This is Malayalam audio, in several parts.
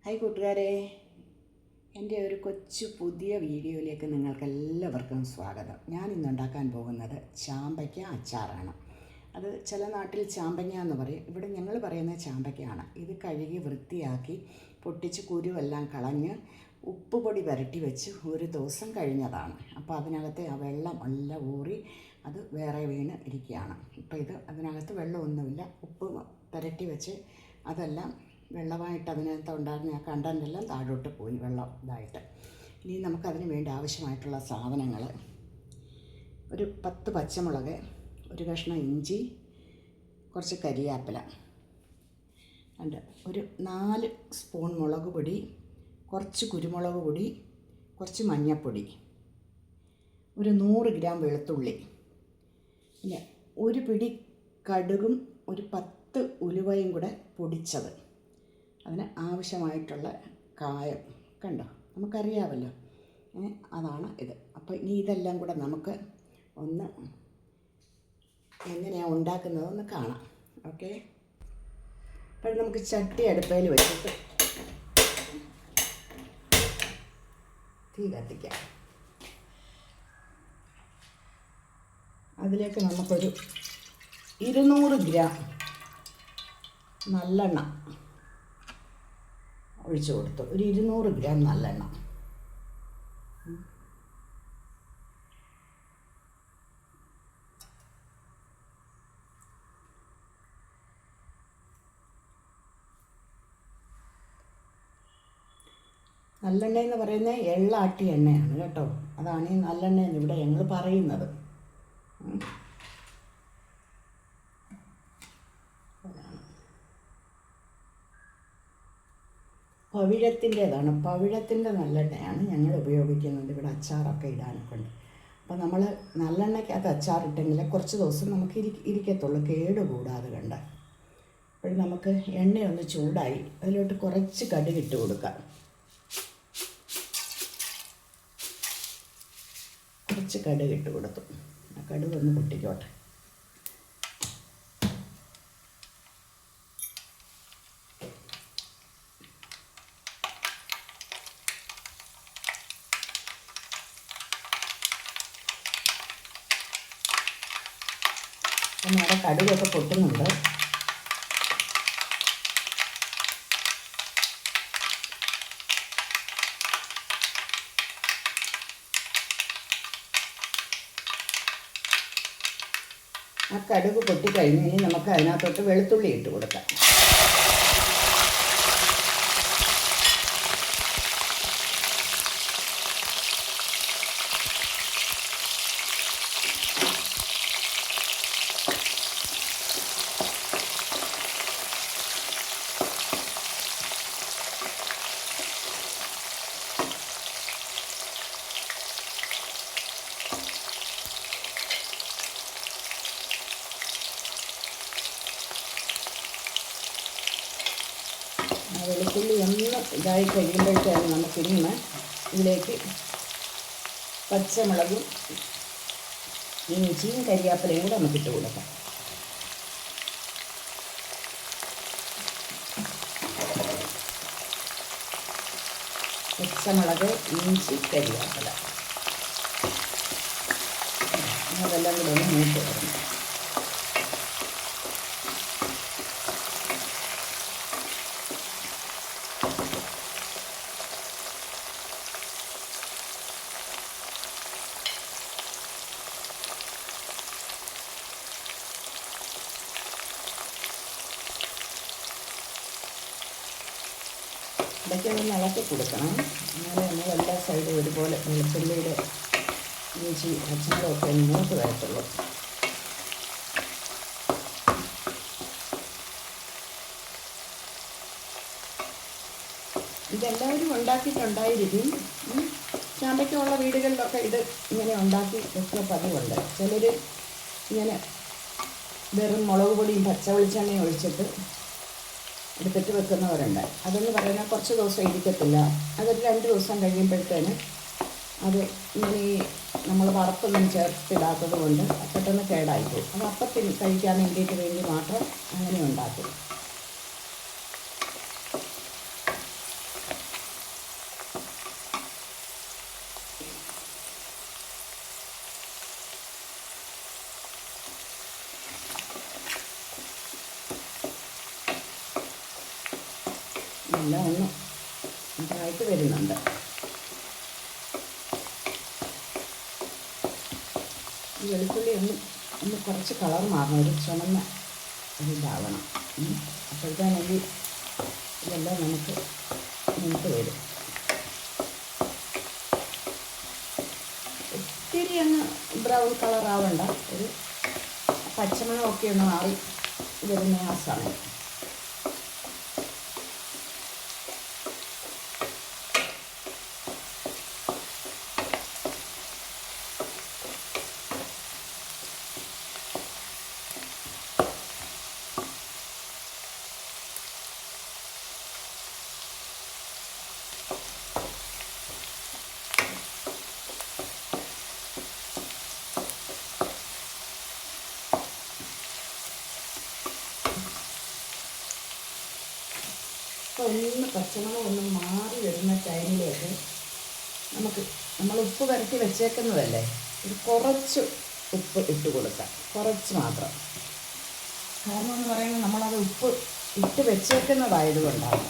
ഹായ് കൂട്ടുകാരെ, എൻ്റെ ഒരു കൊച്ചു പുതിയ വീഡിയോയിലേക്ക് നിങ്ങൾക്കെല്ലാവർക്കും സ്വാഗതം. ഞാൻ ഇന്ന് ഉണ്ടാക്കാൻ പോകുന്നത് ചാമ്പയ്ക്ക അച്ചാറാണ്. അത് ചില നാട്ടിൽ ചാമ്പങ്ങ എന്ന് പറയും, ഇവിടെ ഞങ്ങൾ പറയുന്നത് ചാമ്പയ്ക്കയാണ്. ഇത് കഴുകി വൃത്തിയാക്കി പൊട്ടിച്ച് കുരുവെല്ലാം കളഞ്ഞ് ഉപ്പുപൊടി പുരട്ടി വെച്ച് ഒരു ദിവസം കഴിഞ്ഞതാണ്. അപ്പോൾ അതിനകത്തെ ആ വെള്ളം എല്ലാം ഊറി അത് വേറെ വീണ് ഇരിക്കുകയാണ്. ഇപ്പോൾ ഇത് അതിനകത്ത് വെള്ളമൊന്നുമില്ല, ഉപ്പ് പുരട്ടി വെച്ച് അതെല്ലാം വെള്ളമായിട്ട് അതിനകത്ത് ഉണ്ടായിരുന്ന ആ കണ്ടൻ്റെല്ലാം താഴോട്ട് പോയി, വെള്ളം ഇതായിട്ട്. ഇനി നമുക്കതിന് വേണ്ടി ആവശ്യമായിട്ടുള്ള സാധനങ്ങൾ: ഒരു 10 പച്ചമുളക്, ഒരു കഷ്ണം ഇഞ്ചി, കുറച്ച് കരിയാപ്പില, ഒരു 4 സ്പൂൺ മുളക് പൊടി, കുറച്ച് കുരുമുളക് പൊടി, കുറച്ച് മഞ്ഞൾപ്പൊടി, ഒരു 100 ഗ്രാം വെളുത്തുള്ളി, പിന്നെ ഒരു പിടി കടുകും ഒരു 10 ഉലുവയും കൂടെ പൊടിച്ചത്. അതിന് ആവശ്യമായിട്ടുള്ള കായം കണ്ടോ, നമുക്കറിയാമല്ലോ, അതാണ് ഇത്. അപ്പോൾ ഇനി ഇതെല്ലാം കൂടെ നമുക്ക് ഒന്ന് എങ്ങനെയാണ് ഉണ്ടാക്കുന്നതെന്ന് കാണാം. ഓക്കെ, അപ്പോൾ നമുക്ക് ചട്ടി അടുപ്പയിൽ വെച്ചിട്ട് തീ കത്തിക്കാം. അതിലേക്ക് നമുക്കൊരു 200 ഗ്രാം നല്ലെണ്ണ ഒഴിച്ചു കൊടുത്തു. ഒരു 200 ഗ്രാം നല്ലെണ്ണ. നല്ലെണ്ണ എന്ന് പറയുന്നത് എള്ളാട്ടിയ എണ്ണയാണ് കേട്ടോ, അതാണ് ഈ നല്ലെണ്ണ എന്ന് ഇവിടെ ഞങ്ങൾ പറയുന്നത്. പവിഴത്തിൻ്റേതാണ്, പവിഴത്തിൻ്റെ നല്ലെണ്ണയാണ് ഞങ്ങൾ ഉപയോഗിക്കുന്നത് ഇവിടെ അച്ചാറൊക്കെ ഇടാനൊക്കെ ഉണ്ട്. അപ്പോൾ നമ്മൾ നല്ലെണ്ണയ്ക്കകത്ത് അച്ചാറിട്ടെങ്കിൽ കുറച്ച് ദിവസം നമുക്ക് ഇരിക്കത്തുള്ളൂ, കേടുകൂടാതെ കണ്ട്. അപ്പോൾ നമുക്ക് എണ്ണയൊന്ന് ചൂടായി, അതിലോട്ട് കുറച്ച് കടുകിട്ട് കൊടുക്കാം. കുറച്ച് കടുകിട്ട് കൊടുത്തു, ആ കടുകൊന്ന് പൊട്ടിക്കോട്ടെ. നമ്മുടെ കടുകൊക്കെ പൊട്ടുന്നുണ്ട്. ആ കടുക് പൊട്ടിക്കഴിഞ്ഞ് ഇനി നമുക്ക് അതിനകത്തോട്ട് വെളുത്തുള്ളി ഇട്ട് കൊടുക്കാം. വെളുത്തുള്ളി ഒന്ന് ഇതായി കഴിയുമ്പോഴത്തേന് നമുക്കിന്ന് ഇതിലേക്ക് പച്ചമുളകും ഇഞ്ചിയും കരിയാപ്പിലയും കൂടെ നമുക്കിട്ട് കൊടുക്കാം. പച്ചമുളക്, ഇഞ്ചി, കരിയാപ്പില അതെല്ലാം കൂടെ ഒന്ന് മൂത്ത് വരണം. ഇടയ്ക്ക് ഒന്ന് ഇളക്കി കൊടുക്കണം, എന്നാലേ നമ്മൾ എല്ലാ സൈഡും ഒരുപോലെ വെളുത്തുള്ളിയുടെ ഇഞ്ചി പച്ചമുളകൊക്കെ മൂത്ത് വരത്തുള്ളൂ. ഇതെല്ലാവരും ഉണ്ടാക്കിയിട്ടുണ്ടായിരിക്കും. ചാമ്പയ്ക്കുള്ള വീടുകളിലൊക്കെ ഇത് ഇങ്ങനെ ഉണ്ടാക്കി വെക്കുക പതിവുണ്ട്. ചിലർ ഇങ്ങനെ വെറും മുളക് പൊടിയും പച്ച വെളിച്ചെണ്ണയും ഒഴിച്ചിട്ട് എടുത്തിട്ട് വെക്കുന്നവരുണ്ട്. അതെന്ന് പറയുന്നത് കുറച്ച് ദിവസം ഇരിക്കത്തില്ല, അതൊരു 2 ദിവസം കഴിയുമ്പോഴത്തേന് അത് ഇങ്ങനെ നമ്മൾ വറുത്തൊന്നും ചേർത്തിടാത്തത് കൊണ്ട് പെട്ടെന്ന് കേടായിപ്പോകും. അത് അപ്പത്തിന് കഴിക്കാൻ വേണ്ടി മാത്രം അങ്ങനെ ഉണ്ടാക്കും. എല്ലാം ഒന്ന് ഇതായിട്ട് വരുന്നുണ്ട്. ഈ വെളുത്തുള്ളി ഒന്ന് കുറച്ച് കളർ മാറണം, ഒരു ചുമന്ന ഇതാവണം. അപ്പോഴത്തേണെങ്കിൽ ഇതെല്ലാം നമുക്ക് മൂത്ത് വരും. ഒത്തിരി അങ്ങ് ബ്രൗൺ കളർ ആവണ്ട, ഒരു പച്ചമണമൊക്കെ ഒന്ന് മാറി വരുന്ന ആ സമയം. അപ്പോൾ ഒന്ന് പച്ചമണം ഒന്ന് മാറി വരുന്ന ടൈമിലേക്ക് നമ്മൾ ഉപ്പ് പുരട്ടി വെച്ചേക്കുന്നതല്ലേ, ഒരു കുറച്ച് ഉപ്പ് ഇട്ട് കൊടുക്കാം, കുറച്ച് മാത്രം. കാരണം എന്ന് പറയുന്നത് നമ്മളത് ഉപ്പ് ഇട്ട് വെച്ചേക്കുന്നതായതുകൊണ്ടാണ്.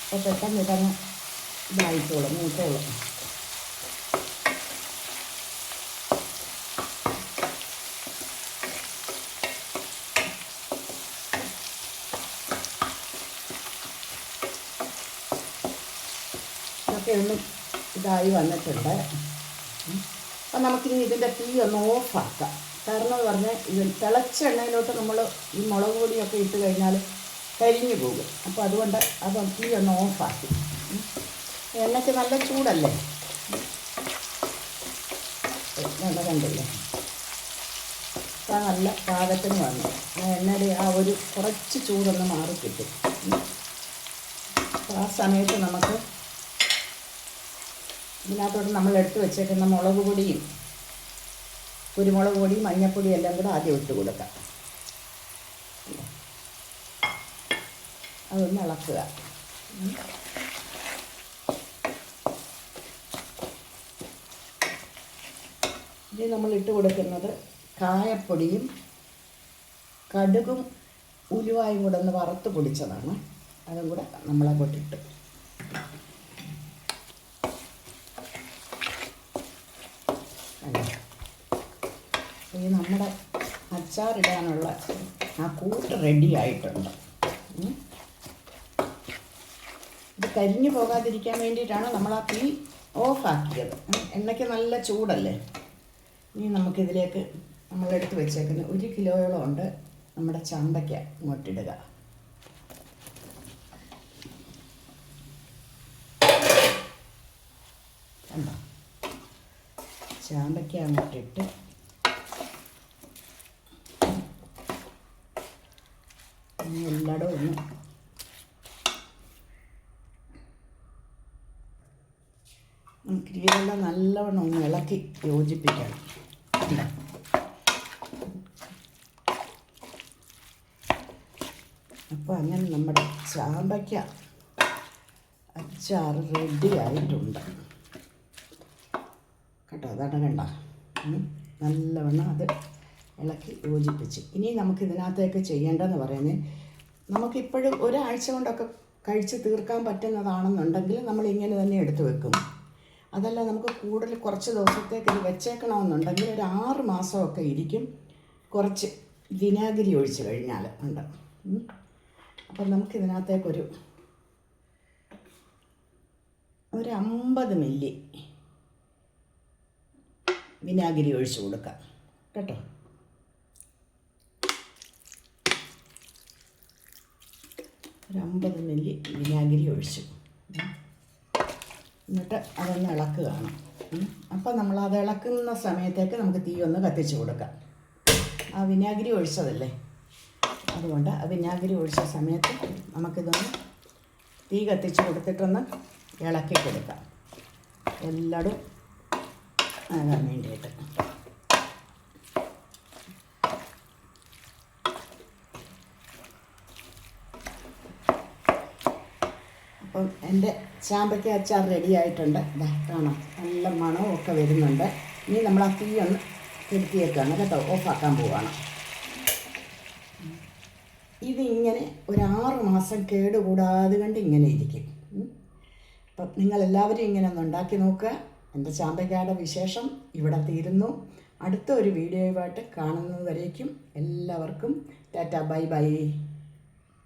അപ്പോൾ പെട്ടെന്ന് ഇതായിക്കോളും, മൂത്തോളും. ഒക്കെ ഒന്ന് ഇതായി വന്നിട്ടുണ്ട്. അപ്പം നമുക്കിനി ഇതിൻ്റെ തീ ഒന്ന് ഓഫാക്കാം. കാരണം എന്ന് പറഞ്ഞാൽ ഇത് തിളച്ച എണ്ണയിലോട്ട് നമ്മൾ ഈ മുളക് പൊടിയൊക്കെ ഇട്ട് കഴിഞ്ഞാൽ കരിഞ്ഞു പോകും. അപ്പോൾ അതുകൊണ്ട് അപ്പം തീ ഒന്ന് ഓഫാക്കി. എണ്ണയ്ക്ക് നല്ല ചൂടല്ലേ, എണ്ണ കണ്ടില്ലേ, അപ്പം നല്ല പാകത്തിന് വന്നു. ആ എണ്ണയുടെ ആ ഒരു കുറച്ച് ചൂടൊന്ന് മാറി കിട്ടും. അപ്പോൾ ആ സമയത്ത് നമുക്ക് ഇതിനകത്തോട്ട് നമ്മൾ എടുത്ത് വെച്ചേക്കുന്ന മുളക് പൊടിയും കുരുമുളക് പൊടിയും മഞ്ഞൾപ്പൊടിയും എല്ലാം കൂടെ ആദ്യം ഇട്ട് കൊടുക്കാം. അതൊന്ന് ഇളക്കുക. ഇത് നമ്മൾ ഇട്ട് കൊടുക്കുന്നത് കായപ്പൊടിയും കടുകും ഉലുവായും കൂടെ ഒന്ന് വറുത്ത് പൊടിച്ചതാണ്. അതും കൂടെ നമ്മളങ്ങോട്ടിട്ട് ഈ നമ്മുടെ അച്ചാറിടാനുള്ള ആ കൂട്ട് റെഡി ആയിട്ടുണ്ട്. ഇത് കരിഞ്ഞു പോകാതിരിക്കാൻ വേണ്ടിയിട്ടാണ് നമ്മൾ ആ തീ ഓഫാക്കിയത്. എണ്ണയ്ക്ക് നല്ല ചൂടല്ലേ. ഇനി നമുക്കിതിലേക്ക് നമ്മളെടുത്ത് വെച്ചേക്കുന്ന 1 കിലോയോളം ഉണ്ട് നമ്മുടെ ചാമ്പയ്ക്ക ഇങ്ങോട്ടിടുക. കണ്ടോ, ചാമ്പയ്ക്ക അങ്ങോട്ടിട്ട് എല്ലായിടവും ഒന്ന് നമുക്ക് ഇതെല്ലാം നല്ലവണ്ണം ഒന്ന് ഇളക്കി യോജിപ്പിക്കണം. അപ്പോൾ അങ്ങനെ നമ്മുടെ ചാമ്പയ്ക്ക അച്ചാർ റെഡി ആയിട്ടുണ്ട് കേട്ടോ. അതാണ് കണ്ട, നല്ലവണ്ണം അത് ഇളക്കി യോജിപ്പിച്ച്. ഇനി നമുക്കിതിനകത്തേക്ക് ചെയ്യേണ്ടതെന്ന് പറയുന്നത്, നമുക്കിപ്പോഴും ഒരാഴ്ച കൊണ്ടൊക്കെ കഴിച്ച് തീർക്കാൻ പറ്റുന്നതാണെന്നുണ്ടെങ്കിൽ നമ്മളിങ്ങനെ തന്നെ എടുത്തു വെക്കും. അതല്ല നമുക്ക് കൂടുതൽ കുറച്ച് ദിവസത്തേക്ക് ഇത് വെച്ചേക്കണമെന്നുണ്ടെങ്കിൽ ഒരു 6 മാസമൊക്കെ ഇരിക്കും, കുറച്ച് വിനാഗിരി ഒഴിച്ച് കഴിഞ്ഞാൽ ഉണ്ട്. അപ്പം നമുക്കിതിനകത്തേക്കൊരു 50 മില്ലി വിനാഗിരി ഒഴിച്ച് കൊടുക്കാം കേട്ടോ. ഒരു 50 മില്ലി വിനാഗിരി ഒഴിച്ചു. എന്നിട്ട് അതൊന്ന് ഇളക്കുകയാണ്. അപ്പം നമ്മളത് ഇളക്കുന്ന സമയത്തേക്ക് നമുക്ക് തീ ഒന്ന് കത്തിച്ച് കൊടുക്കാം. ആ വിനാഗിരി ഒഴിച്ചതല്ലേ, അതുകൊണ്ട് ആ വിനാഗിരി ഒഴിച്ച സമയത്ത് നമുക്കിതൊന്ന് തീ കത്തിച്ച് കൊടുത്തിട്ടൊന്ന് ഇളക്കി കൊടുക്കാം, എല്ലായിടും ആകാൻ വേണ്ടിയിട്ട്. അപ്പം എൻ്റെ ചാമ്പയ്ക്ക അച്ചാർ റെഡി ആയിട്ടുണ്ട്. ഇതാ കാണാം, നല്ല മണമൊക്കെ വരുന്നുണ്ട്. ഇനി നമ്മൾ ആ തീ ഒന്ന് കെടുത്തിയേക്കാണ് കേട്ടോ, ഓഫാക്കാൻ പോവുകയാണ്. ഇതിങ്ങനെ ഒരു 6 മാസം കേടുകൂടാതെ കണ്ട് ഇങ്ങനെ ഇരിക്കും. അപ്പം നിങ്ങളെല്ലാവരും ഇങ്ങനെ ഒന്ന് ഉണ്ടാക്കി നോക്കുക. എൻ്റെ ചാമ്പയ്ക്കയുടെ വിശേഷം ഇവിടെ തീരുന്നു. അടുത്ത ഒരു വീഡിയോയുമായിട്ട് കാണുന്നതുവരേക്കും എല്ലാവർക്കും ടാറ്റ, ബൈ ബൈ.